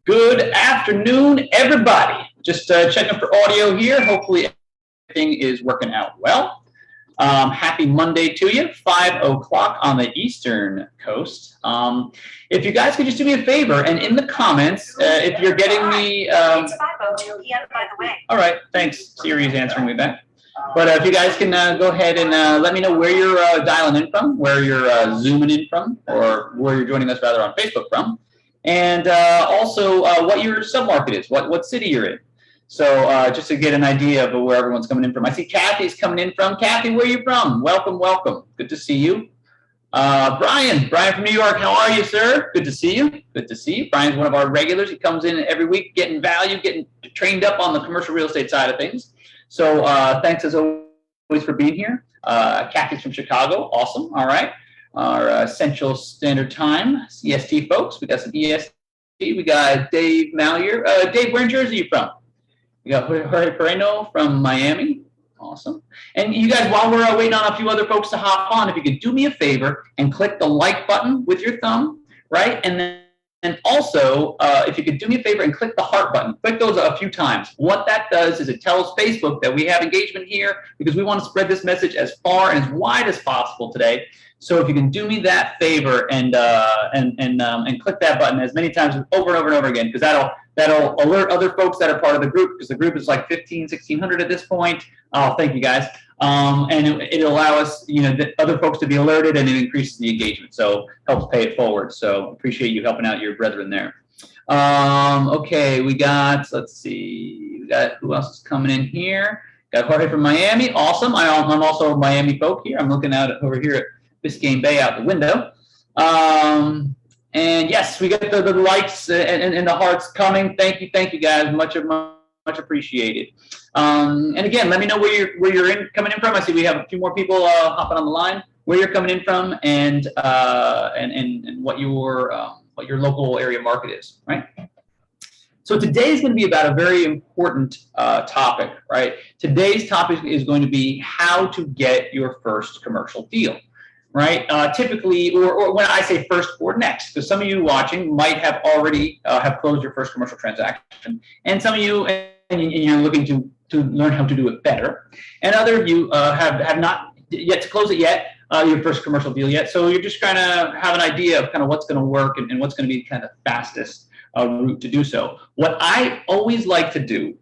Good afternoon, everybody. Just checking for audio here. Hopefully everything is working out well. Happy Monday to you, 5 o'clock on the Eastern Coast. If you guys could just do me a favor, and in the comments, if you're getting me... It's 5:02 p.m., by the way. All right, thanks. Siri's answering me back. But if you guys can go ahead and let me know where you're dialing in from, where you're zooming in from, or where you're joining us rather on Facebook from. And also what your submarket is, what city you're in. So just to get an idea of where everyone's coming in from. I see Kathy's coming in from. Kathy, where are you from? Welcome, welcome. Good to see you. Brian from New York. How are you, sir? Good to see you. Good to see you. Brian's one of our regulars. He comes in every week getting value, getting trained up on the commercial real estate side of things. So thanks as always for being here. Kathy's from Chicago. Awesome. All right. Our Central Standard Time, EST folks. We got some EST. We got Dave Mallier. Dave, where in Jersey are you from? We got Jorge Pereno from Miami. Awesome. And you guys, while we're waiting on a few other folks to hop on, if you could do me a favor and click the like button with your thumb, right? And also, if you could do me a favor and click the heart button, click those a few times. What that does is it tells Facebook that we have engagement here because we want to spread this message as far and as wide as possible today. So if you can do me that favor and click that button as many times over and over and over again, because that'll alert other folks that are part of the group, because the group is like 1,600 at this point. Thank you guys. And it'll allow us, the other folks to be alerted, and it increases the engagement. So helps pay it forward. So appreciate you helping out your brethren there. Okay, let's see, we got who else is coming in here? Got Jorge from Miami. Awesome. I'm also a Miami folk here. I'm looking out over here at Biscayne Bay out the window. And yes, we got the likes and the hearts coming. Thank you guys. Much appreciated. And again, let me know where you're coming in from. I see we have a few more people hopping on the line. Where you're coming in from, and what your local area market is, right? So today is going to be about a very important topic, right? Today's topic is going to be how to get your first commercial deal, right? Typically, or when I say first or next, because some of you watching might have already have closed your first commercial transaction, and some of you and you're looking to learn how to do it better, and other of you have not yet to close it yet, your first commercial deal yet. So you're just trying to have an idea of kind of what's going to work and what's going to be kind of the fastest route to do so. What I always like to do,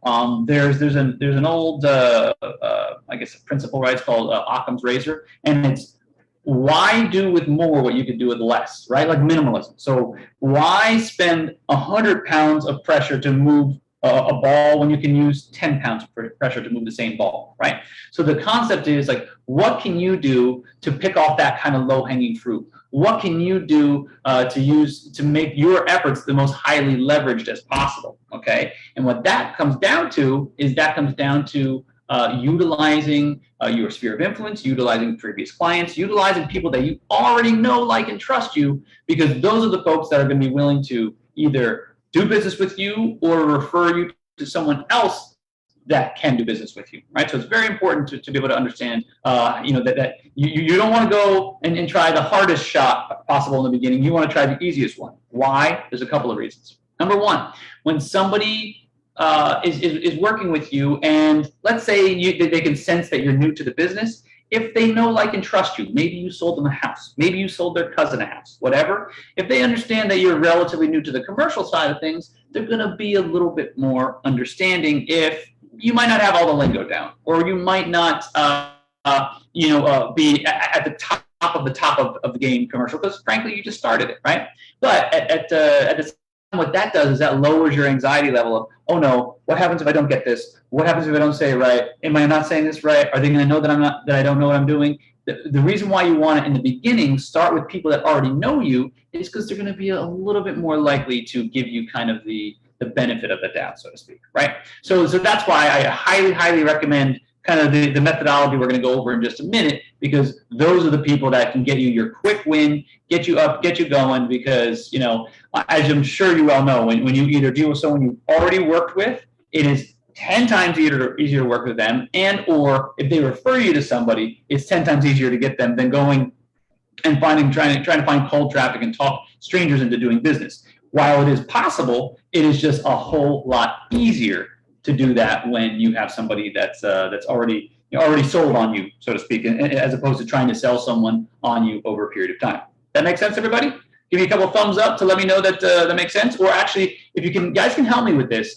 there's an old I guess principle, right? It's called Occam's razor, and it's why do with more what you could do with less, right? Like minimalism. So why spend 100 pounds of pressure to move a ball when you can use 10 pounds of pressure to move the same ball, right? So the concept is like, what can you do to pick off that kind of low-hanging fruit? What can you do to make your efforts the most highly leveraged as possible, okay? And what that comes down to is utilizing your sphere of influence, utilizing previous clients, utilizing people that you already know, like, and trust you, because those are the folks that are going to be willing to either do business with you or refer you to someone else that can do business with you, right? So it's very important to be able to understand, that you don't want to go and try the hardest shot possible in the beginning. You want to try the easiest one. Why? There's a couple of reasons. Number one, when somebody is working with you, and let's say they can sense that you're new to the business, if they know, like, and trust you, maybe you sold them a house, maybe you sold their cousin a house, whatever. If they understand that you're relatively new to the commercial side of things, they're going to be a little bit more understanding if you might not have all the lingo down, or you might not, be at the top of the game commercial, because frankly, you just started it, right? But at the what that does is that lowers your anxiety level of, oh no, what happens if I don't get this? What happens if I don't say it right? Am I not saying this right? Are they going to know that I don't know what I'm doing? The reason why you want to, in the beginning, start with people that already know you is because they're going to be a little bit more likely to give you kind of the benefit of the doubt, so to speak, right? So that's why I highly recommend kind of the methodology we're going to go over in just a minute, because those are the people that can get you your quick win, get you up, get you going, because, as I'm sure you well know, when you either deal with someone you've already worked with, it is 10 times easier to work with them, and or if they refer you to somebody, it's 10 times easier to get them than going and trying to find cold traffic and talk strangers into doing business. while it is possible, it is just a whole lot easier to do that when you have somebody that's already sold on you, so to speak, as opposed to trying to sell someone on you over a period of time. That makes sense, everybody? Give me a couple of thumbs up to let me know that that makes sense. Or actually, if you can, guys can help me with this.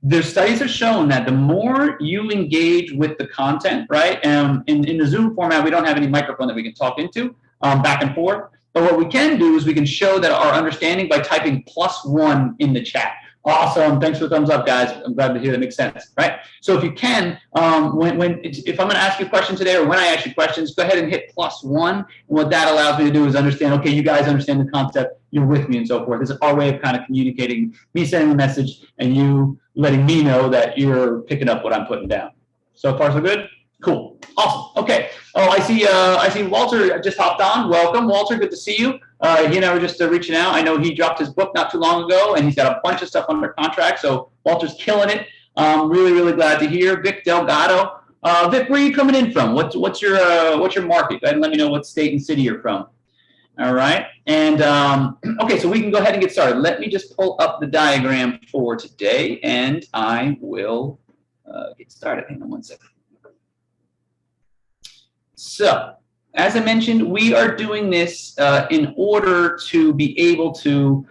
There's studies have shown that the more you engage with the content, right? In the Zoom format, we don't have any microphone that we can talk into back and forth. But what we can do is we can show that our understanding by typing +1 in the chat. Awesome. Thanks for the thumbs up, guys. I'm glad to hear that makes sense, right? So if you can, if I'm going to ask you a question today or when I ask you questions, go ahead and hit +1. And what that allows me to do is understand, okay, you guys understand the concept, you're with me and so forth. It's our way of kind of communicating, me sending a message and you letting me know that you're picking up what I'm putting down. So far, so good? Cool. Awesome. Okay. Oh, I see Walter just hopped on. Welcome, Walter. Good to see you. He and I were just reaching out. I know he dropped his book not too long ago, and he's got a bunch of stuff under contract. So Walter's killing it. Really, really glad to hear. Vic Delgado. Vic, where are you coming in from? What's your market? Go ahead and let me know what state and city you're from. All right. And okay, so we can go ahead and get started. Let me just pull up the diagram for today, and I will get started. Hang on one second. So, as I mentioned, we are doing this in order to be able to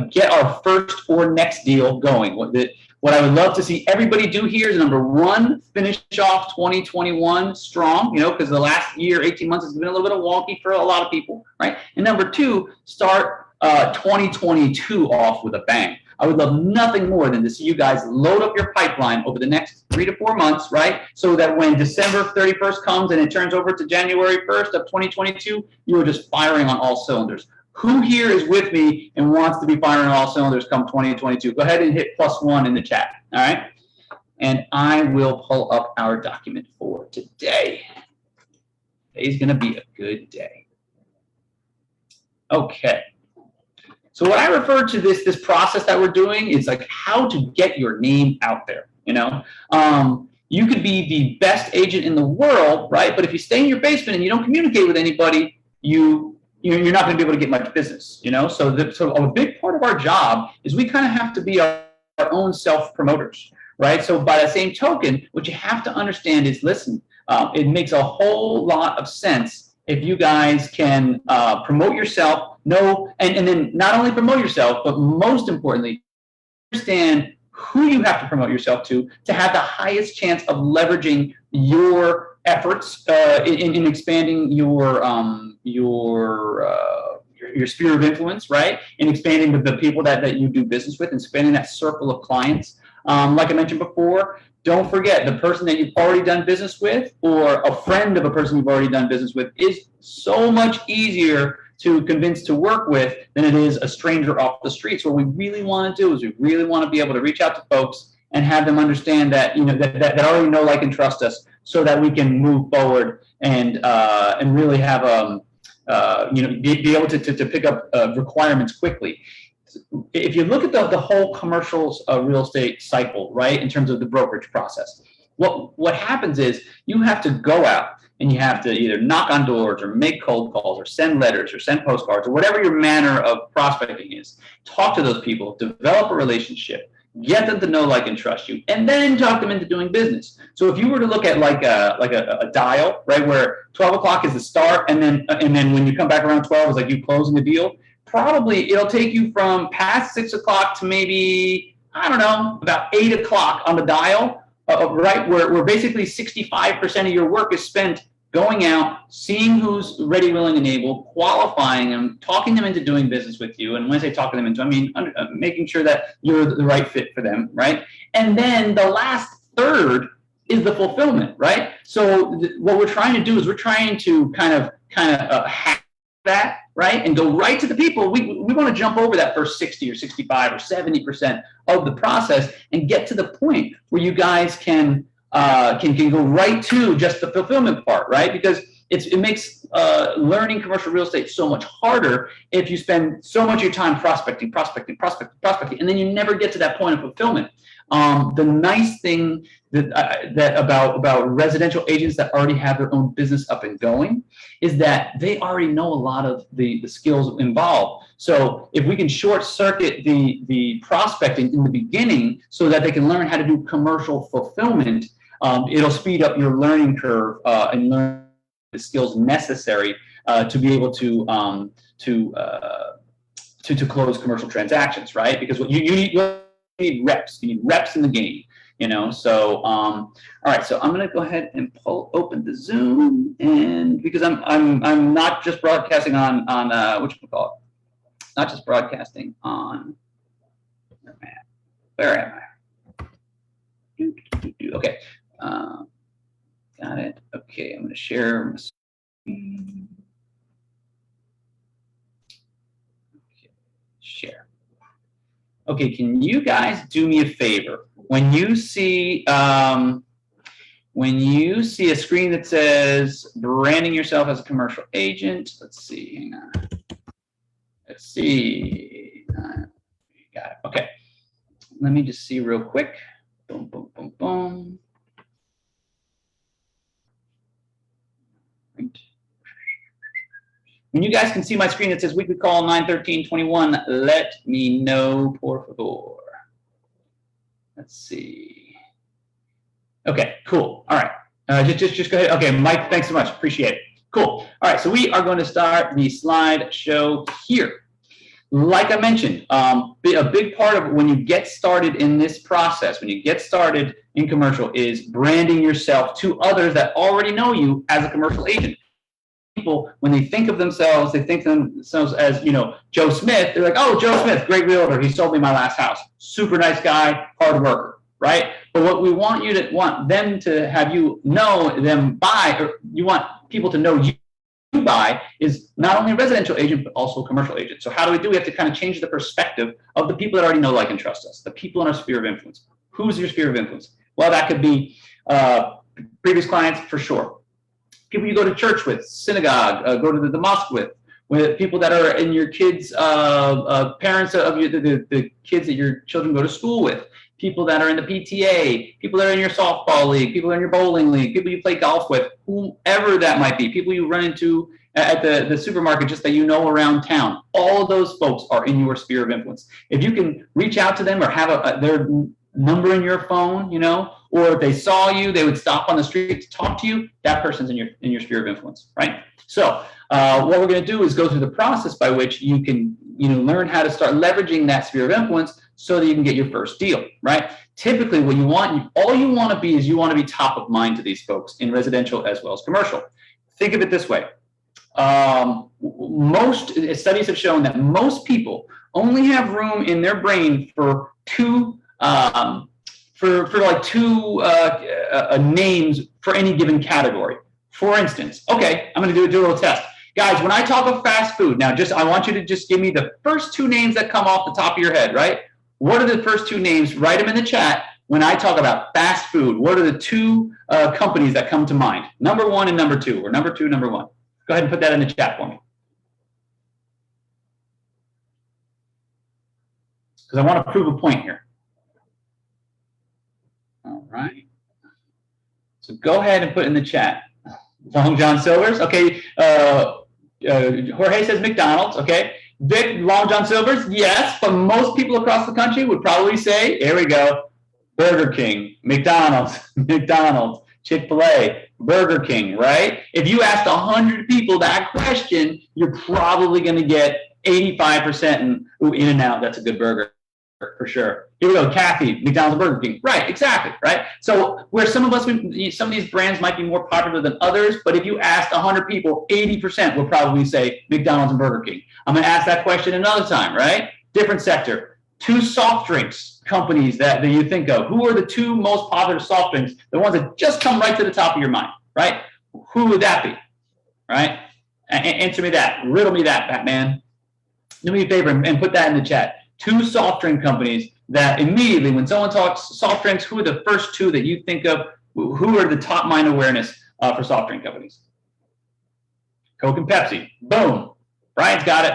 get our first or next deal going. What I would love to see everybody do here is, number one, finish off 2021 strong, because the last year, 18 months, has been a little bit wonky for a lot of people, right? And number two, start 2022 off with a bang. I would love nothing more than to see you guys load up your pipeline over the next 3 to 4 months, right? So that when December 31st comes and it turns over to January 1st of 2022, you are just firing on all cylinders. Who here is with me and wants to be firing on all cylinders come 2022? Go ahead and hit +1 in the chat, all right? And I will pull up our document for today. Today's gonna be a good day. Okay. So what I refer to this process that we're doing is like how to get your name out there, You could be the best agent in the world, right? But if you stay in your basement and you don't communicate with anybody, you're not going to be able to get much business, So a big part of our job is we kind of have to be our own self-promoters, right? So by the same token, what you have to understand is, listen, it makes a whole lot of sense if you guys can promote yourself, and then not only promote yourself, but most importantly, understand who you have to promote yourself to have the highest chance of leveraging your efforts in expanding your sphere of influence, right? And expanding the people that you do business with and expanding that circle of clients. Like I mentioned before, don't forget the person that you've already done business with or a friend of a person you've already done business with is so much easier to convince to work with than it is a stranger off the streets. What we really want to do is we really want to be able to reach out to folks and have them understand that that already know, like, and trust us, so that we can move forward and really have be able to pick up requirements quickly. If you look at the whole commercial real estate cycle, right, in terms of the brokerage process, what happens is you have to go out and you have to either knock on doors or make cold calls or send letters or send postcards or whatever your manner of prospecting is. Talk to those people, develop a relationship, get them to know, like, and trust you, and then talk them into doing business. So if you were to look at like a dial, right, where 12 o'clock is the start, and then when you come back around 12 is like you closing the deal, probably it'll take you from past 6 o'clock to maybe, I don't know, about 8 o'clock on the dial, right, where basically 65% of your work is spent going out, seeing who's ready, willing, and able, qualifying them, talking them into doing business with you. And when I say talking them into, I mean making sure that you're the right fit for them, right? And then the last third is the fulfillment, right? So what we're trying to do is we're trying to kind of hack that, right, and go right to the people. We want to jump over that first 60 or 65 or 70% of the process and get to the point where you guys can go right to just the fulfillment part, right? Because it makes learning commercial real estate so much harder if you spend so much of your time prospecting, and then you never get to that point of fulfillment. The nice thing that about residential agents that already have their own business up and going is that they already know a lot of the skills involved. So if we can short circuit the prospecting in the beginning so that they can learn how to do commercial fulfillment, it'll speed up your learning curve and learn the skills necessary to be able to close commercial transactions, right? Because what you need reps. You need reps in the game, you know. So all right, so I'm gonna go ahead and open the Zoom, and because I'm not just broadcasting on whatchamacallit, not just broadcasting on, where am I? Okay, got it. Okay, I'm gonna share my screen. Share. Okay, can you guys do me a favor? When you see a screen that says branding yourself as a commercial agent, let's see, hang on. Let's see. Got it. Okay. Let me just see real quick. Boom, boom, boom, boom. Right. When you guys can see my screen that says weekly call 913-21, let me know, por favor. Let's see. Okay, cool. All right. Just go ahead. Okay, Mike, thanks so much. Appreciate it. Cool. All right, so we are going to start the slideshow here. Like I mentioned, a big part of when you get started in this process, when you get started in commercial, is branding yourself to others that already know you as a commercial agent. People, when they think of themselves, they think of themselves as, you know, Joe Smith. They're like, oh, Joe Smith, great realtor. He sold me my last house. Super nice guy, hard worker, right? But what we want them to have you know them by, or you want people to know you by, is not only a residential agent, but also a commercial agent. So how do? We have to kind of change the perspective of the people that already know, like, and trust us, the people in our sphere of influence. Who's your sphere of influence? Well, that could be previous clients, for sure. People you go to church with, synagogue, go to the mosque with people that are in your kids' parents of the kids that your children go to school with, people that are in the PTA, people that are in your softball league, people that are in your bowling league, people you play golf with, whoever that might be, people you run into at the supermarket just that you know around town. All of those folks are in your sphere of influence. If you can reach out to them or have their number in your phone, you know, or if they saw you, they would stop on the street to talk to you, that person's in your sphere of influence, right? So what we're going to do is go through the process by which you can, you know, learn how to start leveraging that sphere of influence so that you can get your first deal, right? Typically, what you want, all you want to be is you want to be top of mind to these folks in residential as well as commercial. Think of it this way. Most studies have shown that most people only have room in their brain for two names for any given category. For instance, okay, I'm going to do a little test. Guys, when I talk of fast food, now I want you to just give me the first two names that come off the top of your head, right? What are the first two names? Write them in the chat. When I talk about fast food, what are the two companies that come to mind? Number one and number two, or number two, number one. Go ahead and put that in the chat for me. Because I want to prove a point here. All right. So go ahead and put in the chat. Long John Silver's. Okay. Jorge says McDonald's. Okay. Vic, Long John Silver's. Yes. But most people across the country would probably say, here we go, Burger King, McDonald's, Chick-fil-A, Burger King, right? If you asked 100 people that question, you're probably going to get 85% In-N-Out. That's a good burger. For sure. Here we go, Kathy, McDonald's, Burger King. Right, exactly, right? So where some of these brands might be more popular than others, but if you asked 100 people, 80% will probably say McDonald's and Burger King. I'm going to ask that question another time, right? Different sector. Two soft drinks companies that you think of. Who are the two most popular soft drinks? The ones that just come right to the top of your mind, right? Who would that be, right? Answer me that. Riddle me that, Batman. Do me a favor and put that in the chat. Two soft drink companies that immediately, when someone talks soft drinks, who are the first two that you think of? Who are the top mind awareness for soft drink companies? Coke and Pepsi. Boom. Brian's got it.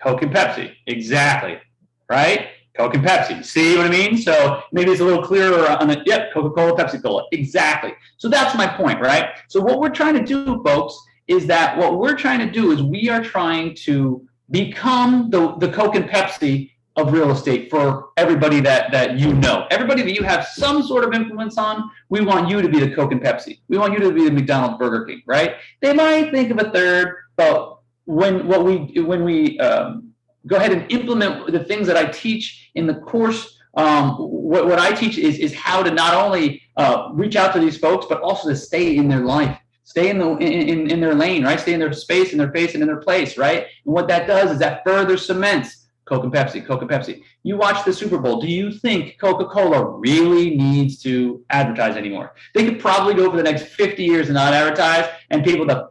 Coke and Pepsi. Exactly. Right? Coke and Pepsi. See what I mean? So maybe it's a little clearer on it. Yep, Coca-Cola, Pepsi-Cola. Exactly. So that's my point, right? So what we're trying to do, folks, is we are trying to become the Coke and Pepsi of real estate for everybody that you know. Everybody that you have some sort of influence on, we want you to be the Coke and Pepsi. We want you to be the McDonald's, Burger King, right? They might think of a third, but when we go ahead and implement the things that I teach in the course, what I teach is how to not only reach out to these folks, but also to stay in their life. Stay in their lane, right? Stay in their space, in their face, and in their place, right? And what that does is that further cements Coke and Pepsi, Coke and Pepsi. You watch the Super Bowl. Do you think Coca-Cola really needs to advertise anymore? They could probably go for the next 50 years and not advertise, and people, the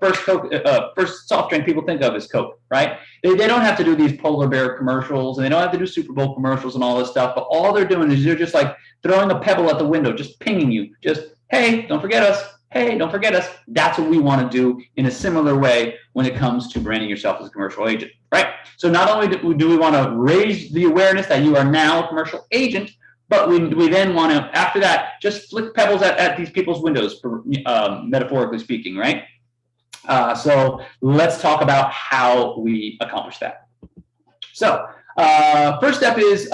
first soft drink people think of is Coke, right? They don't have to do these polar bear commercials, and they don't have to do Super Bowl commercials and all this stuff, but all they're doing is they're just like throwing a pebble at the window, just pinging you. Just, hey, don't forget us. Hey, don't forget us. That's what we want to do in a similar way when it comes to branding yourself as a commercial agent, right? So not only do we want to raise the awareness that you are now a commercial agent, but we then want to, after that, just flick pebbles at these people's windows, metaphorically speaking, right? So let's talk about how we accomplish that. So first step is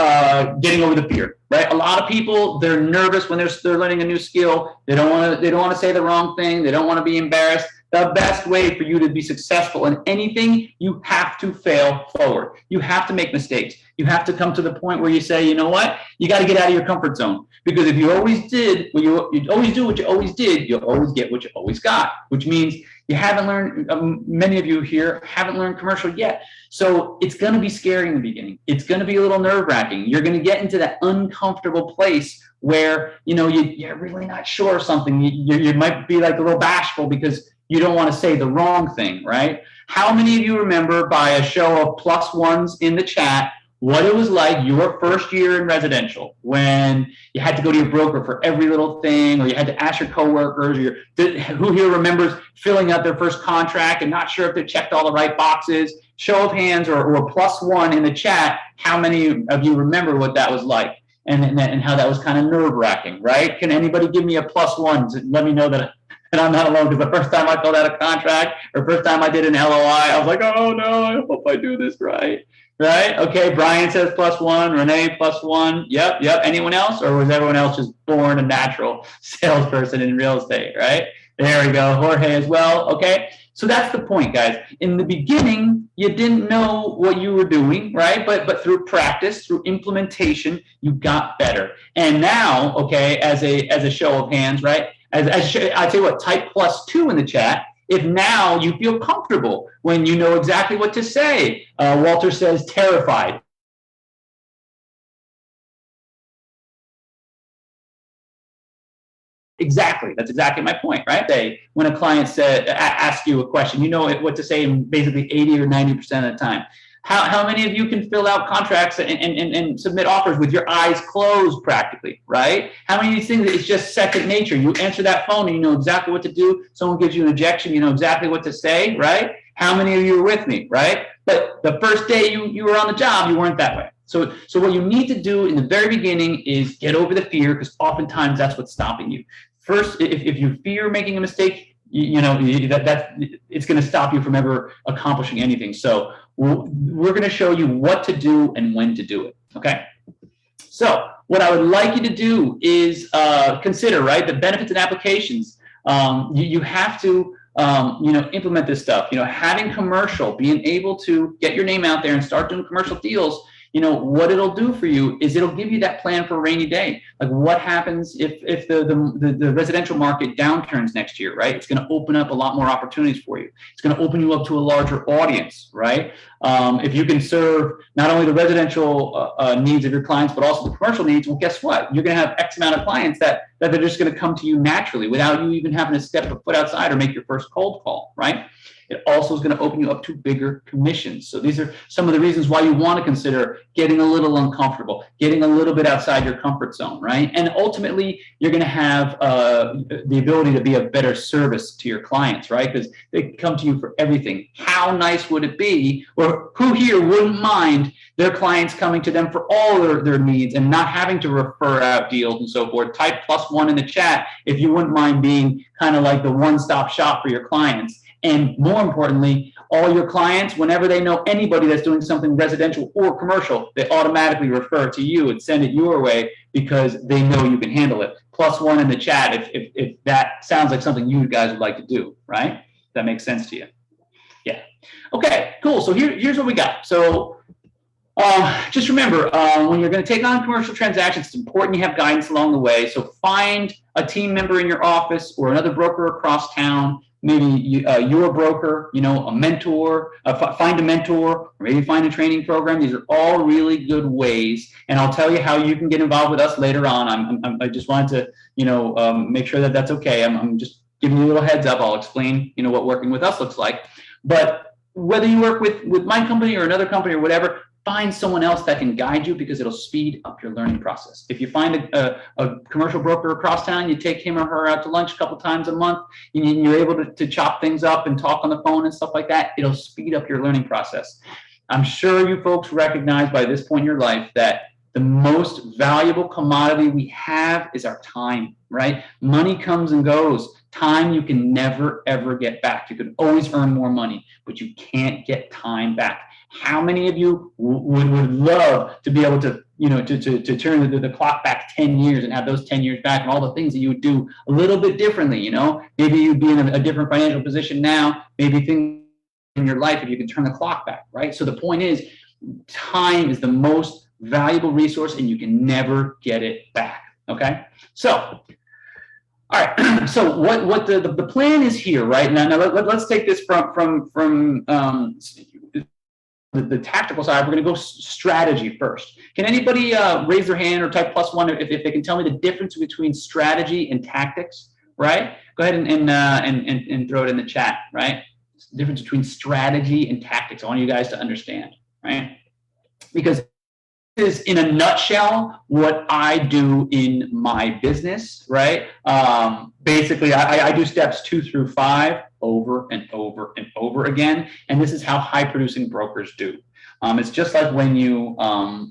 getting over the fear, right? A lot of people, they're nervous when they're learning a new skill. They don't want to say the wrong thing. They don't want to be embarrassed. The best way for you to be successful in anything, you have to fail forward. You have to make mistakes. You have to come to the point where you say, you know what? You got to get out of your comfort zone. Because if you always did, you always do what you always did, you'll always get what you always got, which means you haven't learned, many of you here haven't learned commercial yet. So it's going to be scary in the beginning. It's going to be a little nerve-wracking. You're going to get into that uncomfortable place where, you're really not sure of something. You might be like a little bashful because you don't want to say the wrong thing, right? How many of you remember, by a show of plus ones in the chat, what it was like your first year in residential when you had to go to your broker for every little thing, or you had to ask your coworkers, who here remembers filling out their first contract and not sure if they checked all the right boxes? Show of hands or plus one in the chat, how many of you remember what that was like and how that was kind of nerve-wracking, right? Can anybody give me a plus one to let me know that I'm not alone? Because the first time I filled out a contract or first time I did an LOI, I was like, oh no, I hope I do this right. Right? Okay, Brian says plus one, Renee plus one. Yep. Anyone else? Or was everyone else just born a natural salesperson in real estate, right? There we go. Jorge as well. Okay. So that's the point, guys. In the beginning, you didn't know what you were doing, right? But through practice, through implementation, you got better. And now, okay, as a show of hands, right? I'd tell you what, type +2 in the chat if now you feel comfortable when you know exactly what to say. Walter says terrified. Exactly. That's exactly my point, right? When a client asks you a question, you know what to say in basically 80 or 90% of the time. How many of you can fill out contracts and submit offers with your eyes closed practically, right? How many of these things, it's just second nature. You answer that phone and you know exactly what to do. Someone gives you an objection, you know exactly what to say, right? How many of you are with me, right? But the first day you were on the job, you weren't that way. So what you need to do in the very beginning is get over the fear, because oftentimes that's what's stopping you. First, if you fear making a mistake, it's going to stop you from ever accomplishing anything. So we're going to show you what to do and when to do it. Okay. So what I would like you to do is consider, right, the benefits and applications. You have to implement this stuff. Having commercial, being able to get your name out there and start doing commercial deals. What it'll do for you is it'll give you that plan for a rainy day. Like what happens if the residential market downturns next year, right? It's going to open up a lot more opportunities for you. It's going to open you up to a larger audience, right? If you can serve not only the residential needs of your clients, but also the commercial needs, well, guess what? You're going to have X amount of clients that they're just going to come to you naturally without you even having to step a foot outside or make your first cold call, right? It also is going to open you up to bigger commissions. So these are some of the reasons why you want to consider getting a little uncomfortable, getting a little bit outside your comfort zone, right? And ultimately, you're going to have the ability to be a better service to your clients, right? Because they come to you for everything. How nice would it be, or who here wouldn't mind their clients coming to them for all their needs and not having to refer out deals and so forth? Type +1 in the chat if you wouldn't mind being kind of like the one-stop shop for your clients. And more importantly, all your clients, whenever they know anybody that's doing something residential or commercial, they automatically refer to you and send it your way because they know you can handle it. +1 in the chat if that sounds like something you guys would like to do, right? That makes sense to you. Yeah. Okay, cool. So here's what we got. So just remember, when you're going to take on commercial transactions, it's important you have guidance along the way. So find a team member in your office or another broker across town, maybe your broker, a mentor, find a mentor, or maybe find a training program. These are all really good ways. And I'll tell you how you can get involved with us later on. I just wanted to, make sure that that's okay. I'm just giving you a little heads up. I'll explain, what working with us looks like. But whether you work with my company or another company or whatever, find someone else that can guide you because it'll speed up your learning process. If you find a commercial broker across town, you take him or her out to lunch a couple times a month, and you're able to chop things up and talk on the phone and stuff like that, it'll speed up your learning process. I'm sure you folks recognize by this point in your life that the most valuable commodity we have is our time, right? Money comes and goes. Time you can never, ever get back. You can always earn more money, but you can't get time back. How many of you would love to be able to, to turn the clock back 10 years and have those 10 years back and all the things that you would do a little bit differently, Maybe you'd be in a different financial position now, maybe things in your life if you can turn the clock back, right? So the point is, time is the most valuable resource and you can never get it back, okay? So, all right, so what the plan is here, right? Now let's take this from the tactical side. We're going to go strategy first. Can anybody raise their hand or type +1 if they can tell me the difference between strategy and tactics, right? Go ahead and throw it in the chat, right? The difference between strategy and tactics. I want you guys to understand, right? Because this is, in a nutshell, what I do in my business, right? Basically, I do steps 2 through 5 over and over and over again, and this is how high-producing brokers do. It's just like when you go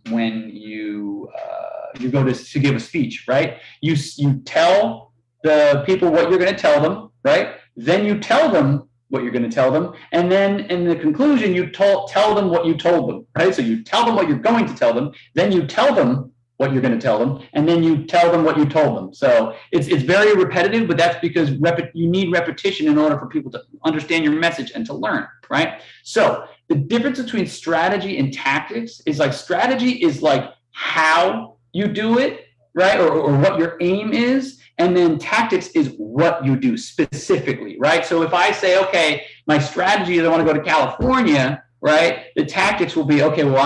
to give a speech, right? You tell the people what you're going to tell them, right? Then you tell them what you're going to tell them, and then in the conclusion you tell them what you told them, right? So you tell them what you're going to tell them, then you tell them what you're going to tell them, and then you tell them what you told them. So it's very repetitive, but that's because you need repetition in order for people to understand your message and to learn, right? So the difference between strategy and tactics is like strategy is like how you do it, right? Or what your aim is. And then tactics is what you do specifically, right? So if I say, okay, my strategy is I want to go to California, right? The tactics will be, okay, well,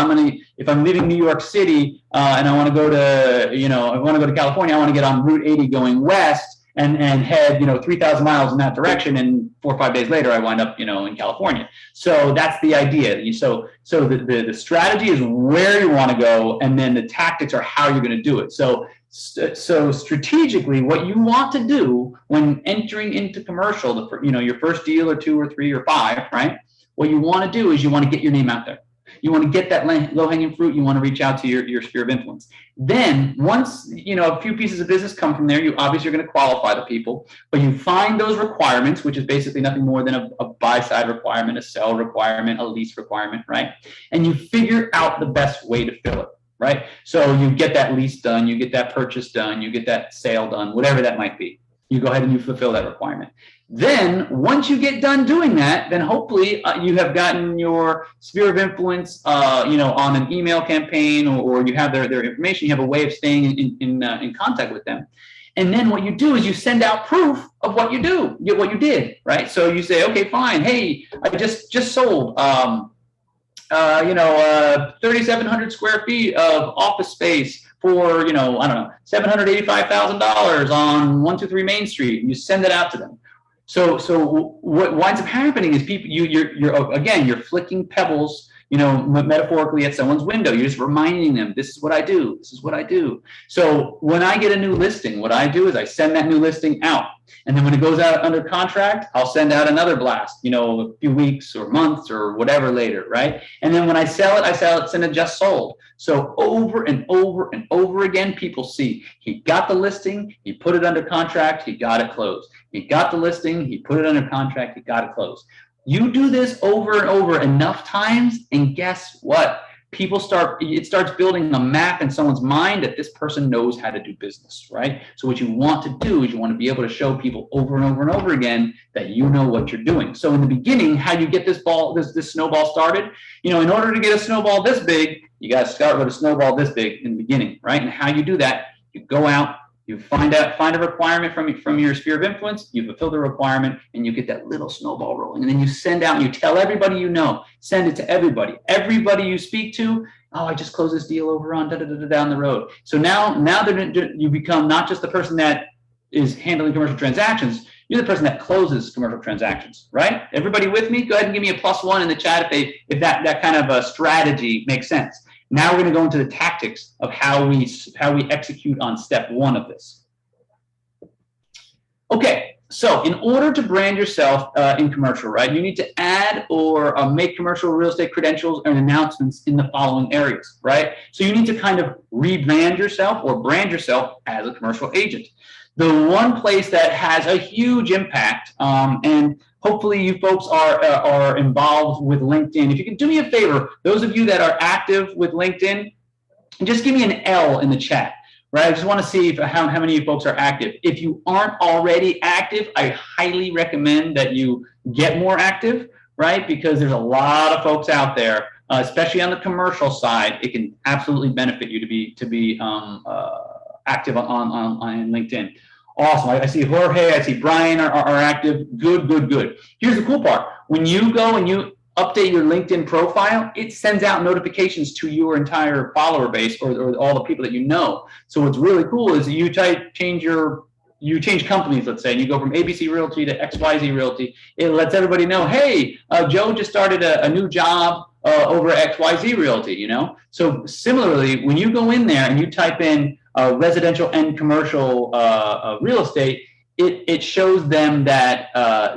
if I'm leaving New York City and I want to go to, I want to go to California, I want to get on Route 80 going west and head, 3,000 miles in that direction. And 4 or 5 days later, I wind up, in California. So that's the idea. So the strategy is where you want to go, and then the tactics are how you're going to do it. So strategically, what you want to do when entering into commercial, your first deal or 2 or 3 or 5, right? What you want to do is you want to get your name out there. You want to get that low-hanging fruit. You want to reach out to your sphere of influence. Then once, a few pieces of business come from there, you obviously are going to qualify the people, but you find those requirements, which is basically nothing more than a buy-side requirement, a sell requirement, a lease requirement, right? And you figure out the best way to fill it. Right? So you get that lease done, you get that purchase done, you get that sale done, whatever that might be. You go ahead and you fulfill that requirement. Then once you get done doing that, then hopefully you have gotten your sphere of influence, on an email campaign, or you have their information. You have a way of staying in contact with them. And then what you do is you send out proof of what you do, what you did, right? So you say, okay, fine. Hey, I just sold. 3,700 square feet of office space for, $785,000 on 123 Main Street. And you send it out to them. So what winds up happening is people, you're flicking pebbles, metaphorically at someone's window. You're just reminding them, this is what I do. This is what I do. So when I get a new listing, what I do is I send that new listing out. And then when it goes out under contract, I'll send out another blast, a few weeks or months or whatever later, right? And then when I sell it, send it just sold. So over and over and over again, people see he got the listing, he put it under contract, he got it closed. He got the listing, he put it under contract, he got it closed. You do this over and over enough times, and guess what? It starts building a map in someone's mind that this person knows how to do business, right? So what you want to do is you want to be able to show people over and over and over again that you know what you're doing. So in the beginning, how you get this snowball started, in order to get a snowball this big, you got to start with a snowball this big in the beginning, right? And how you do that, you go out, you find a requirement from your sphere of influence, you fulfill the requirement, and you get that little snowball rolling. And then you send out and you tell everybody you know, send it to everybody. Everybody you speak to, oh, I just closed this deal over on down the road. So now you become not just the person that is handling commercial transactions, you're the person that closes commercial transactions, right? Everybody with me? Go ahead and give me a +1 in the chat if that kind of a strategy makes sense. Now we're going to go into the tactics of how we execute on step 1 of this. Okay, so in order to brand yourself in commercial, right, you need to add or make commercial real estate credentials and announcements in the following areas, right? So you need to kind of rebrand yourself or brand yourself as a commercial agent. The one place that has a huge impact, and hopefully you folks are involved with LinkedIn. If you can do me a favor, those of you that are active with LinkedIn, just give me an L in the chat, right? I just want to see how many of you folks are active. If you aren't already active, I highly recommend that you get more active, right? Because there's a lot of folks out there, especially on the commercial side. It can absolutely benefit you to be active on LinkedIn. Awesome. I see Jorge, I see Brian are active. Good. Here's the cool part. When you go and you update your LinkedIn profile, it sends out notifications to your entire follower base or all the people that you know. So what's really cool is you change companies, let's say, and you go from ABC Realty to XYZ Realty. It lets everybody know, hey, Joe just started a new job over at XYZ Realty, So similarly, when you go in there and you type in residential and commercial real estate, it shows them that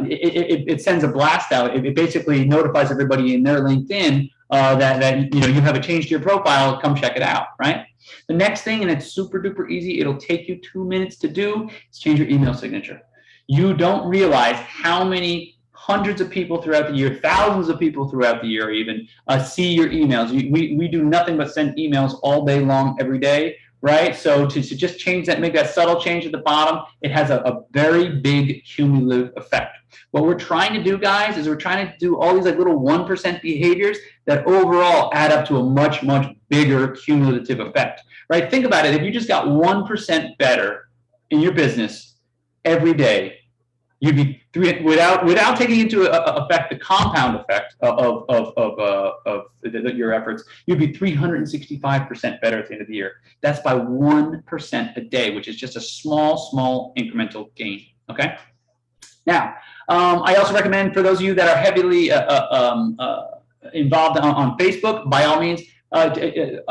it sends a blast out. It basically notifies everybody in their LinkedIn that you have a change to your profile. Come check it out, right? The next thing, and it's super duper easy, it'll take you 2 minutes to do, is change your email signature. You don't realize how many hundreds of people throughout the year, thousands of people throughout the year even, see your emails. We do nothing but send emails all day long, every day, right? So to just change that, make that subtle change at the bottom, it has a very big cumulative effect. What we're trying to do, guys, is we're trying to do all these little 1% behaviors that overall add up to a much, much bigger cumulative effect, right? Think about it. If you just got 1% better in your business every day, you'd be without taking into effect the compound effect of your efforts, you'd be 365% better at the end of the year. That's by 1% a day, which is just a small incremental gain. Okay. Now, I also recommend for those of you that are heavily involved on Facebook, by all means, update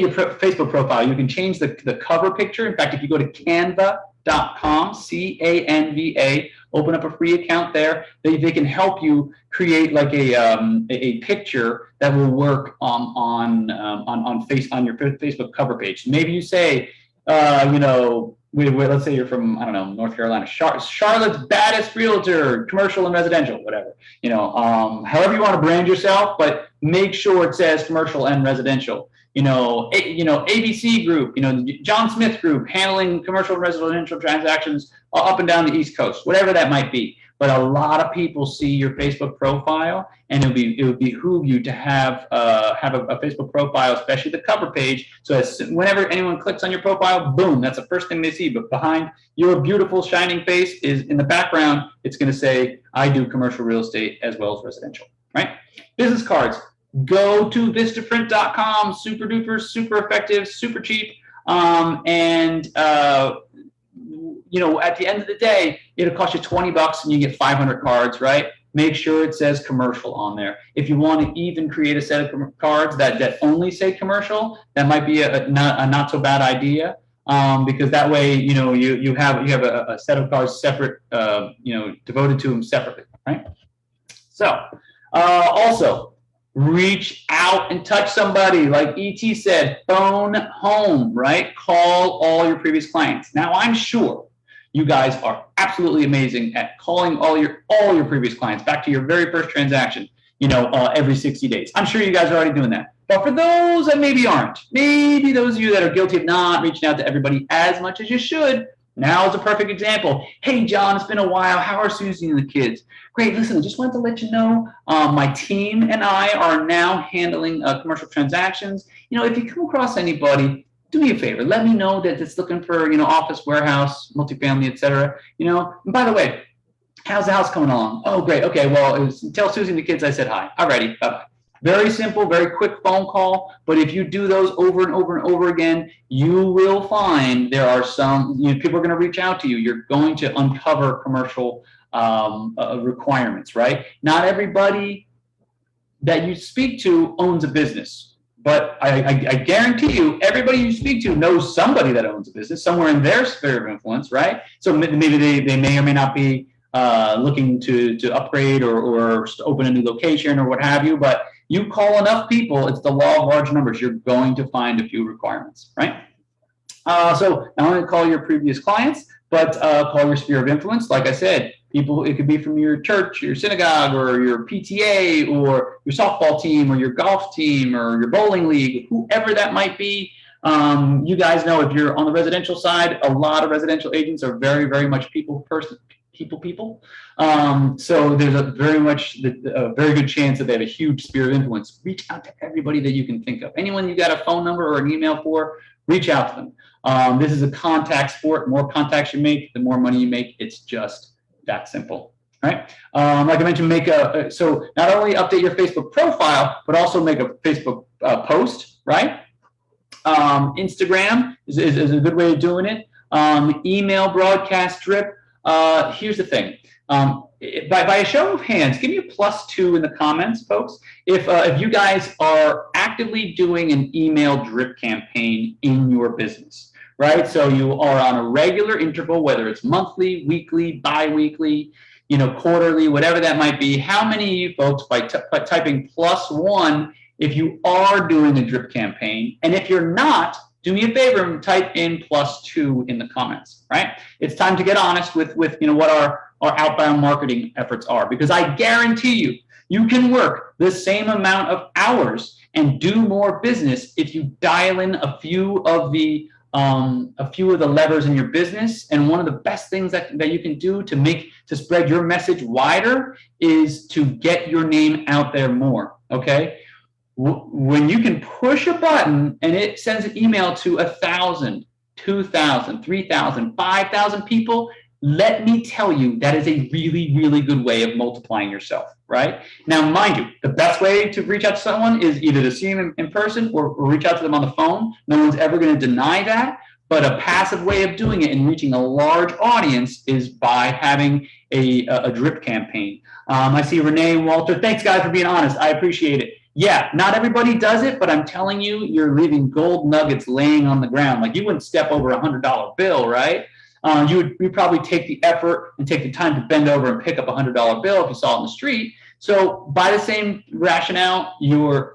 your Facebook profile. You can change the cover picture. In fact, if you go to canva.com, C-A-N-V-A, open up a free account there. They can help you create like a picture that will work on your Facebook cover page. Maybe you say, let's say you're from, I don't know, North Carolina, Charlotte's baddest realtor, commercial and residential, whatever. However you want to brand yourself, but make sure it says commercial and residential. ABC Group, John Smith Group, handling commercial and residential transactions up and down the East Coast, whatever that might be. But a lot of people see your Facebook profile, and it would behoove you to have a Facebook profile, especially the cover page. So whenever anyone clicks on your profile, boom, that's the first thing they see. But behind your beautiful shining face is in the background, it's going to say, I do commercial real estate as well as residential, right? Business cards. Go to vistaprint.com, super duper, super effective, super cheap. At the end of the day, it'll cost you $20 and you get 500 cards, right? Make sure it says commercial on there. If you want to even create a set of cards that only say commercial, that might be a not so bad idea. Because that way, you have a set of cards separate, devoted to them separately, right? So, also, reach out and touch somebody. Like ET said, phone home, right? Call all your previous clients. Now, I'm sure You guys are absolutely amazing at calling all your previous clients back to your very first transaction, every 60 days. I'm sure you guys are already doing that. But for those that maybe aren't, maybe those of you that are guilty of not reaching out to everybody as much as you should, now is a perfect example. Hey, John, it's been a while. How are Susie and the kids? Great. Listen, I just wanted to let you know my team and I are now handling commercial transactions. If you come across anybody, do me a favor. Let me know that it's looking for, office, warehouse, multifamily, etc. And by the way, how's the house coming along? Oh, great. Okay. Well, tell Susie and the kids I said hi. Alrighty. Bye-bye. Very simple, very quick phone call. But if you do those over and over and over again, you will find there are some, people are going to reach out to you. You're going to uncover commercial requirements, right? Not everybody that you speak to owns a business, but I guarantee you, everybody you speak to knows somebody that owns a business somewhere in their sphere of influence, right? So maybe they may or may not be looking to upgrade or open a new location or what have you, but you call enough people, it's the law of large numbers, you're going to find a few requirements, right? So not only call your previous clients, but call your sphere of influence. Like I said, people, it could be from your church, your synagogue, or your PTA, or your softball team, or your golf team, or your bowling league, whoever that might be. You guys know if you're on the residential side, a lot of residential agents are very, very much people. So there's a very good chance that they have a huge sphere of influence. Reach out to everybody that you can think of. Anyone you got a phone number or an email for, reach out to them. This is a contact sport. The more contacts you make, the more money you make. It's just that simple. Right? Like I mentioned, so not only update your Facebook profile, but also make a Facebook post, right? Instagram is a good way of doing it. Email broadcast drip. Here's the thing. By a show of hands, give me a +2 in the comments, folks, if you guys are actively doing an email drip campaign in your business, right? So you are on a regular interval, whether it's monthly, weekly, bi-weekly, quarterly, whatever that might be. How many of you folks, by typing +1, if you are doing a drip campaign, and if you're not, do me a favor and type in +2 in the comments, right? It's time to get honest with what our outbound marketing efforts are, because I guarantee you can work the same amount of hours and do more business if you dial in a few of the levers in your business. And one of the best things that you can do to spread your message wider is to get your name out there more, okay? When you can push a button and it sends an email to 1,000, 2,000, 3,000, 5,000 people, let me tell you, that is a really, really good way of multiplying yourself, right? Now, mind you, the best way to reach out to someone is either to see them in person or reach out to them on the phone. No one's ever going to deny that. But a passive way of doing it and reaching a large audience is by having a drip campaign. I see Renee and Walter. Thanks, guys, for being honest. I appreciate it. Yeah, not everybody does it, but I'm telling you, you're leaving gold nuggets laying on the ground. Like, you wouldn't step over a $100 bill, right? You'd probably take the effort and take the time to bend over and pick up a $100 bill if you saw it in the street. So by the same rationale, your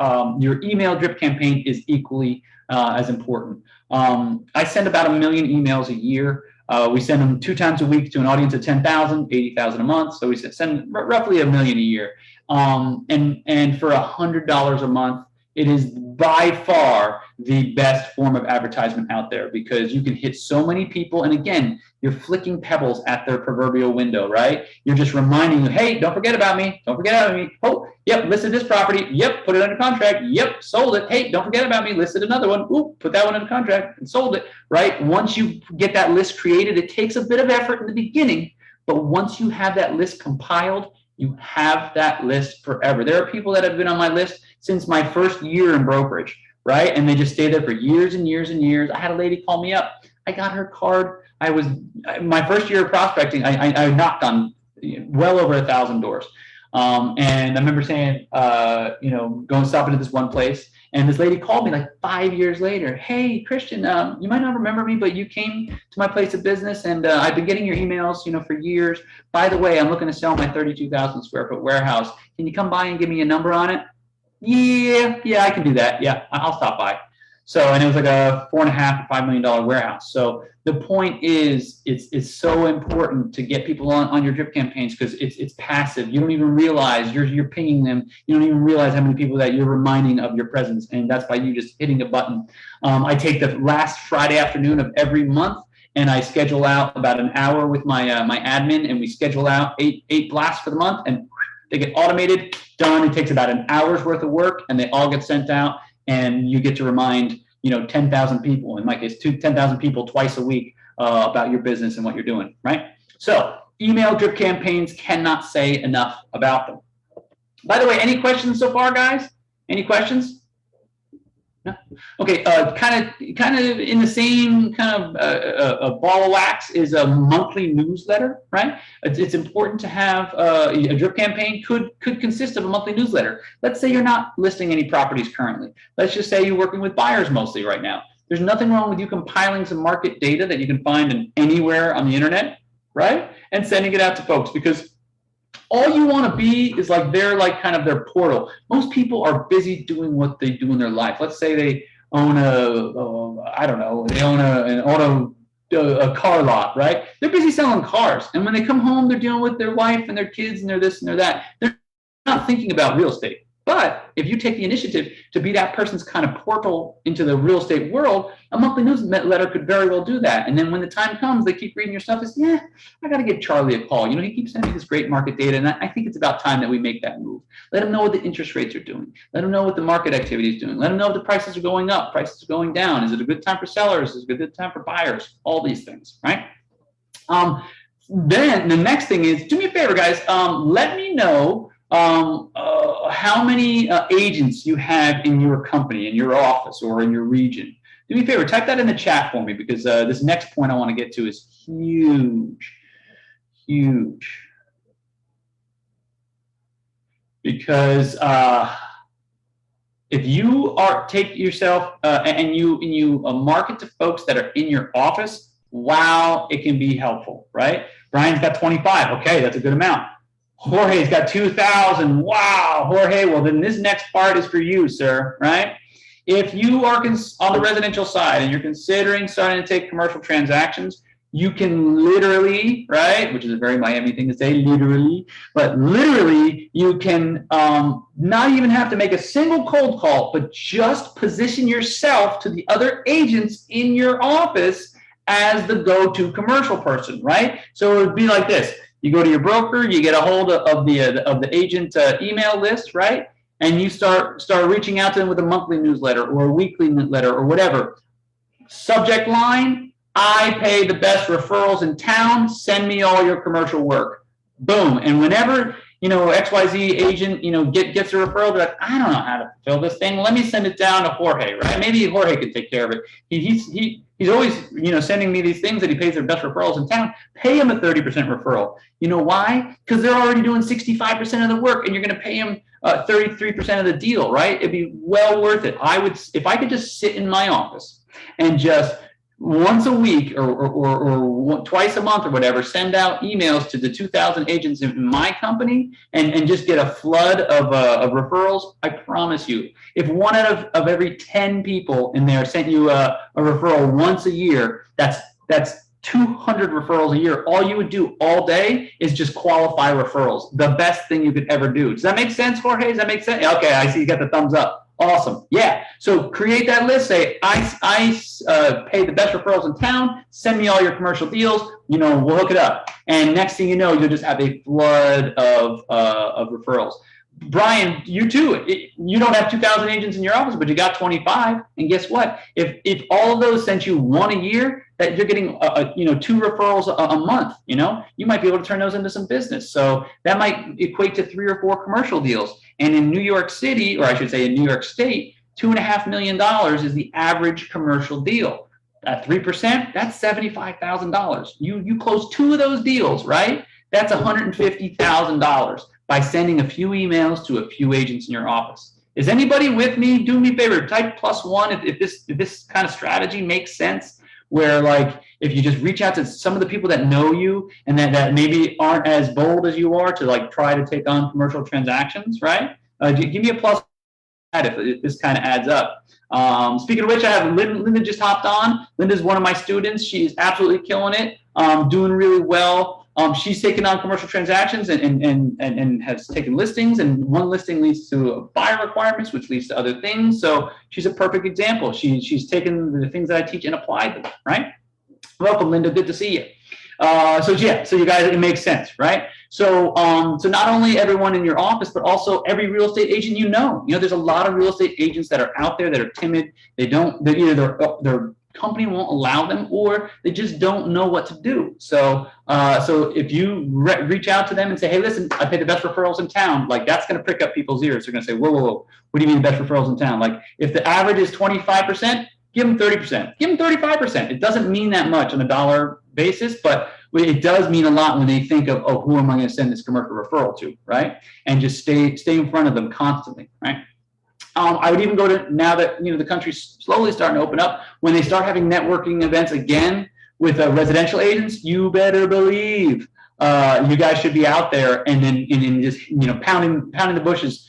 email drip campaign is equally as important. I send about 1 million emails a year. We send them 2 times a week to an audience of 10,000, 80,000 a month. So we send roughly 1 million a year. And for $100 a month, it is by far the best form of advertisement out there, because you can hit so many people. And again, you're flicking pebbles at their proverbial window, right? You're just reminding them, hey, don't forget about me. Don't forget about me. Oh, yep, listed this property. Yep, put it under contract. Yep, sold it. Hey, don't forget about me. Listed another one. Ooh, put that one under contract and sold it, right? Once you get that list created, it takes a bit of effort in the beginning, but once you have that list compiled, you have that list forever. There are people that have been on my list since my first year in brokerage, right? And they just stayed there for years and years and years. I had a lady call me up. I got her card. My first year of prospecting, I knocked on well over 1,000 doors. And I remember saying, going stopping at this one place, and this lady called me like 5 years later. Hey, Christian, you might not remember me, but you came to my place of business, and I've been getting your emails, for years. By the way, I'm looking to sell my 32,000 square foot warehouse. Can you come by and give me a number on it? Yeah, I can do that. Yeah, I'll stop by. So, and it was like a $4.5 to $5 million warehouse. So the point is, it's so important to get people on your drip campaigns because it's passive. You don't even realize you're pinging them. You don't even realize how many people that you're reminding of your presence, and that's by you just hitting a button. I take the last Friday afternoon of every month, and I schedule out about an hour with my my admin, and we schedule out eight blasts for the month, and they get automated, done. It takes about an hour's worth of work, and they all get sent out. And you get to remind 10,000 people, in my case 10,000 people twice a week about your business and what you're doing, right? So email drip campaigns, cannot say enough about them. By the way, any questions so far, guys? Any questions? No? Okay, kind of in the same kind of a ball of wax is a monthly newsletter, right? It's important to have a drip campaign could consist of a monthly newsletter. Let's say you're not listing any properties currently. Let's just say you're working with buyers mostly right now. There's nothing wrong with you compiling some market data that you can find in anywhere on the internet, right? And sending it out to folks, because all you want to be is like they're like kind of their portal. Most people are busy doing what they do in their life. Let's say they own I don't know, they own a car lot, right? They're busy selling cars, and when they come home, they're dealing with their wife and their kids and their this and their that. They're not thinking about real estate. But if you take the initiative to be that person's kind of portal into the real estate world, a monthly newsletter could very well do that. And then when the time comes, they keep reading your stuff. It's, yeah, I got to give Charlie a call. He keeps sending me this great market data, and I think it's about time that we make that move. Let them know what the interest rates are doing. Let them know what the market activity is doing. Let them know if the prices are going up, prices are going down. Is it a good time for sellers? Is it a good time for buyers? All these things, right? Then the next thing is, do me a favor, guys. Let me know how many agents you have in your company, in your office, or in your region. Do me a favor, type that in the chat for me, because this next point I want to get to is huge, huge. Because if you take yourself and you market to folks that are in your office, wow, it can be helpful, right? Brian's got 25. Okay, that's a good amount. Jorge's got 2,000. Wow, Jorge. Well, then this next part is for you, sir, right? If you are on the residential side and you're considering starting to take commercial transactions, you can literally, right, which is a very Miami thing to say, literally, but literally you can not even have to make a single cold call, but just position yourself to the other agents in your office as the go-to commercial person, right? So it would be like this. You go to your broker, you get a hold of the agent email list, right? And you start reaching out to them with a monthly newsletter or a weekly newsletter or whatever. Subject line, I pay the best referrals in town. Send me all your commercial work. Boom. And whenever XYZ agent gets a referral, they're like, I don't know how to fill this thing. Let me send it down to Jorge, right? Maybe Jorge could take care of it. He's always sending me these things that he pays their best referrals in town. Pay him a 30% referral. You know why? Because they're already doing 65% of the work, and you're going to pay him 33% of the deal, right? It'd be well worth it. If I could just sit in my office and just once a week or twice a month or whatever, send out emails to the 2,000 agents in my company and just get a flood of referrals, I promise you, if one out of every 10 people in there sent you a referral once a year, that's 200 referrals a year. All you would do all day is just qualify referrals. The best thing you could ever do. Does that make sense, Jorge? Does that make sense? Okay, I see you got the thumbs up. Awesome. Yeah. So create that list. Say, I pay the best referrals in town. Send me all your commercial deals. We'll hook it up. And next thing you know, you'll just have a flood of referrals. Brian, you too. You don't have 2,000 agents in your office, but you got 25. And guess what? If all of those sent you one a year, that you're getting 2 referrals a month. You might be able to turn those into some business. So that might equate to 3 or 4 commercial deals. And in New York City, or I should say in New York State, $2.5 million is the average commercial deal. At 3%, that's $75,000. You close 2 of those deals, right? That's $150,000 by sending a few emails to a few agents in your office. Is anybody with me? Do me a favor, type +1 if this kind of strategy makes sense, where like if you just reach out to some of the people that know you and that maybe aren't as bold as you are to like try to take on commercial transactions, right? Give me a +1 if this kind of adds up. Speaking of which, I have Linda just hopped on. Linda's one of my students. She's absolutely killing it, doing really well. She's taken on commercial transactions and has taken listings, and one listing leads to buyer requirements, which leads to other things. So she's a perfect example. She's taken the things that I teach and applied them, right? Welcome, Linda. Good to see you. So you guys, it makes sense, right? So not only everyone in your office, but also every real estate agent you know. There's a lot of real estate agents that are out there that are timid. Either their company won't allow them, or they just don't know what to do. So if you reach out to them and say, hey, listen, I pay the best referrals in town, like that's going to prick up people's ears. They're going to say, whoa, what do you mean the best referrals in town? Like if the average is 25%, give them 30%, give them 35%. It doesn't mean that much on a dollar basis, but it does mean a lot when they think of, who am I going to send this commercial referral to, right? And just stay in front of them constantly, right? I would even go to, now that the country's slowly starting to open up, when they start having networking events again with residential agents, you better believe you guys should be out there and then just pounding the bushes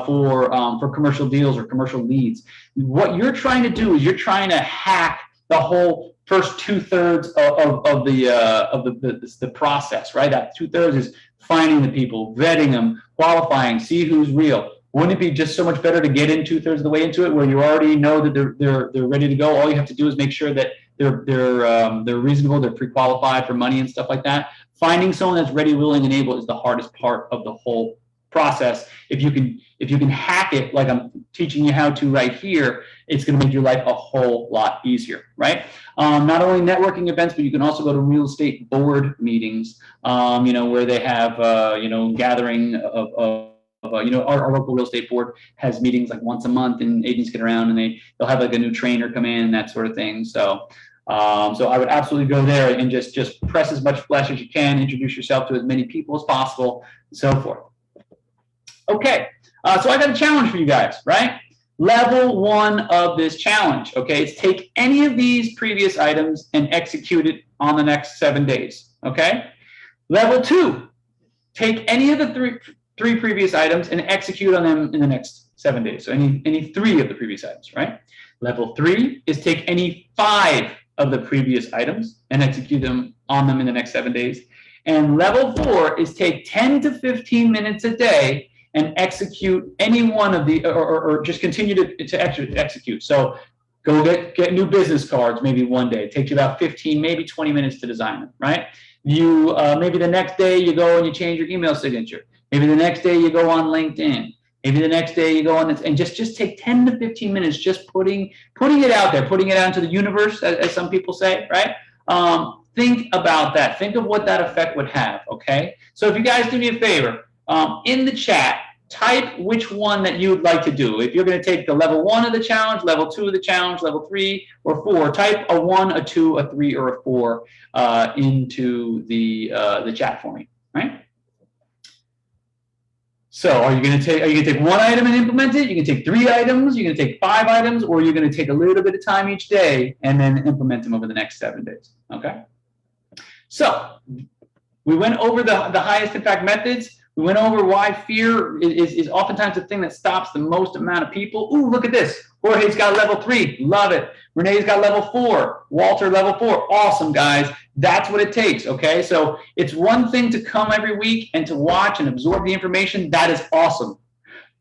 for commercial deals or commercial leads. What you're trying to do is you're trying to hack the whole first 2/3 of the process, right? That 2/3 is finding the people, vetting them, qualifying, see who's real. Wouldn't it be just so much better to get in 2/3 of the way into it, where you already know that they're ready to go? All you have to do is make sure that they're reasonable, they're pre-qualified for money and stuff like that. Finding someone that's ready, willing, and able is the hardest part of the whole process. If you can hack it like I'm teaching you how to right here, it's going to make your life a whole lot easier, right? Not only networking events, but you can also go to real estate board meetings, where they have gathering of our local real estate board has meetings like once a month, and agents get around and they'll have like a new trainer come in and that sort of thing. So I would absolutely go there and just press as much flesh as you can, introduce yourself to as many people as possible, and so forth. Okay, so I got a challenge for you guys, right? Level 1 of this challenge, okay, is take any of these previous items and execute it on the next 7 days, okay? Level 2, take any of the three previous items and execute on them in the next 7 days. So any 3 of the previous items, right? Level 3 is take any 5 of the previous items and execute on them in the next 7 days. And level 4 is take 10 to 15 minutes a day and execute any one of the, or just continue to execute. So go get new business cards maybe one day. It takes you about 15, maybe 20 minutes to design them, right? You maybe the next day you go and you change your email signature. Maybe the next day you go on LinkedIn. Maybe the next day you go on this, and just take 10 to 15 minutes, just putting it out there, putting it out into the universe, as some people say, right? Think about that. Think of what that effect would have, okay? So if you guys do me a favor, in the chat, type which one that you would like to do. If you're going to take the level 1 of the challenge, level 2 of the challenge, level 3 or 4, type a 1, a 2, a 3, or a 4 into the chat for me, right? So are you going to take 1 item and implement it? You can take 3 items, you're going to take 5 items, or you're going to take a little bit of time each day and then implement them over the next 7 days, okay? So we went over the highest impact methods. We went over why fear is oftentimes the thing that stops the most amount of people. Ooh, look at this. Jorge's got level 3. Love it. Renee's got level 4. Walter, level 4. Awesome, guys. That's what it takes, okay? So it's one thing to come every week and to watch and absorb the information. That is awesome.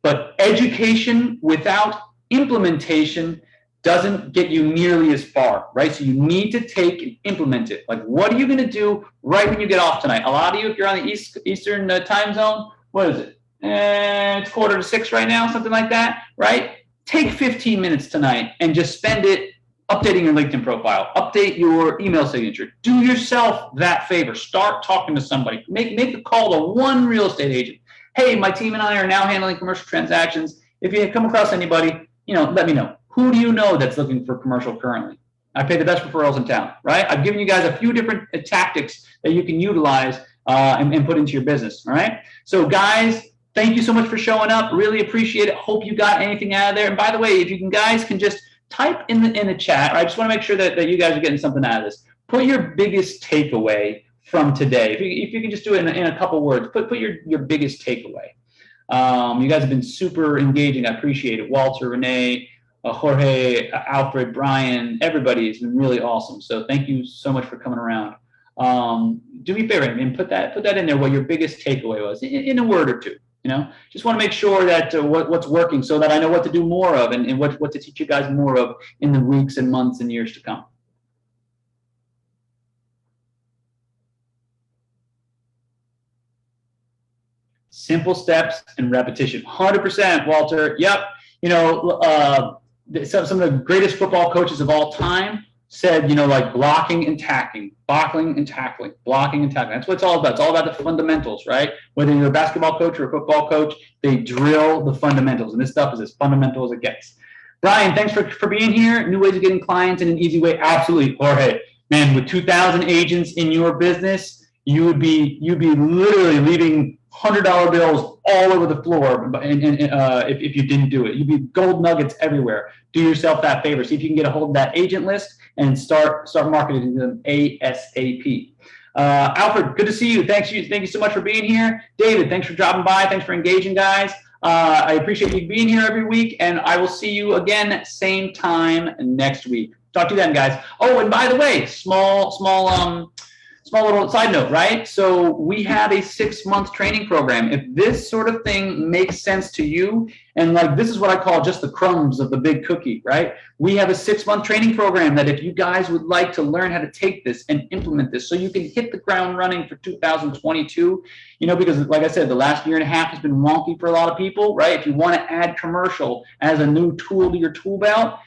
But education without implementation doesn't get you nearly as far, right? So you need to take and implement it. Like, what are you going to do right when you get off tonight? A lot of you, if you're on the Eastern time zone, what is it? It's 5:45 right now, something like that, right? Take 15 minutes tonight and just spend it updating your LinkedIn profile, update your email signature. Do yourself that favor. Start talking to somebody. Make a call to one real estate agent. Hey, my team and I are now handling commercial transactions. If you come across anybody, let me know. Who do you know that's looking for commercial currently? I pay the best referrals in town, right? I've given you guys a few different tactics that you can utilize and put into your business, all right? So guys, thank you so much for showing up. Really appreciate it. Hope you got anything out of there. And by the way, if you guys can just type in the chat, I just want to make sure that you guys are getting something out of this. Put your biggest takeaway from today. If you can just do it in a couple words, put your biggest takeaway. You guys have been super engaging. I appreciate it. Walter, Renee, Jorge, Alfred, Brian, everybody has been really awesome. So thank you so much for coming around. Do me a favor and put that in there, what your biggest takeaway was in a word or two. Just want to make sure that what's working so that I know what to do more of and what to teach you guys more of in the weeks and months and years to come. Simple steps and repetition. 100%, Walter. Yep. Some of the greatest football coaches of all time said, like blocking and tackling, blocking and tackling. That's what it's all about. It's all about the fundamentals, right? Whether you're a basketball coach or a football coach, they drill the fundamentals, and this stuff is as fundamental as it gets. Brian, thanks for being here. New ways of getting clients in an easy way. Absolutely, Jorge. Man, with 2,000 agents in your business, you'd be literally leaving $100 bills all over the floor, if you didn't do it. You'd be gold nuggets everywhere. Do yourself that favor. See if you can get a hold of that agent list and start marketing them ASAP. Alfred, good to see you. Thank you so much for being here. David, thanks for dropping by. Thanks for engaging, guys. I appreciate you being here every week, and I will see you again same time next week. Talk to you then, guys. Oh, and by the way, small little side note, right? So we have a 6-month training program. If this sort of thing makes sense to you, and like this is what I call just the crumbs of the big cookie, right? We have a 6-month training program that if you guys would like to learn how to take this and implement this so you can hit the ground running for 2022, because like I said, the last year and a half has been wonky for a lot of people, right? If you want to add commercial as a new tool to your tool belt,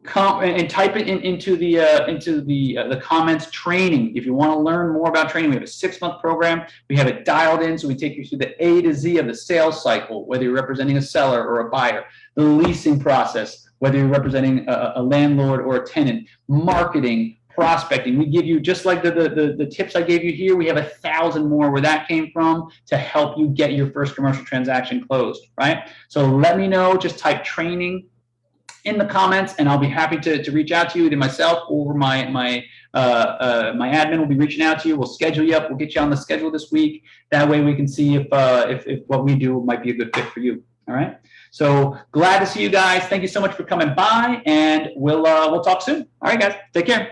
come and type it into the comments training. If you want to learn more about training, we have a 6-month program. We have it dialed in, so we take you through the A to Z of the sales cycle, whether you're representing a seller or a buyer, the leasing process, whether you're representing a landlord or a tenant, marketing, prospecting. We give you, just like the tips I gave you here, we have 1,000 more where that came from to help you get your first commercial transaction closed, right? So let me know, just type training in the comments, and I'll be happy to reach out to you, either myself or my admin will be reaching out to you. We'll schedule you up. We'll get you on the schedule this week. That way we can see if what we do might be a good fit for you. All right. So glad to see you guys. Thank you so much for coming by, and we'll talk soon. All right, guys. Take care.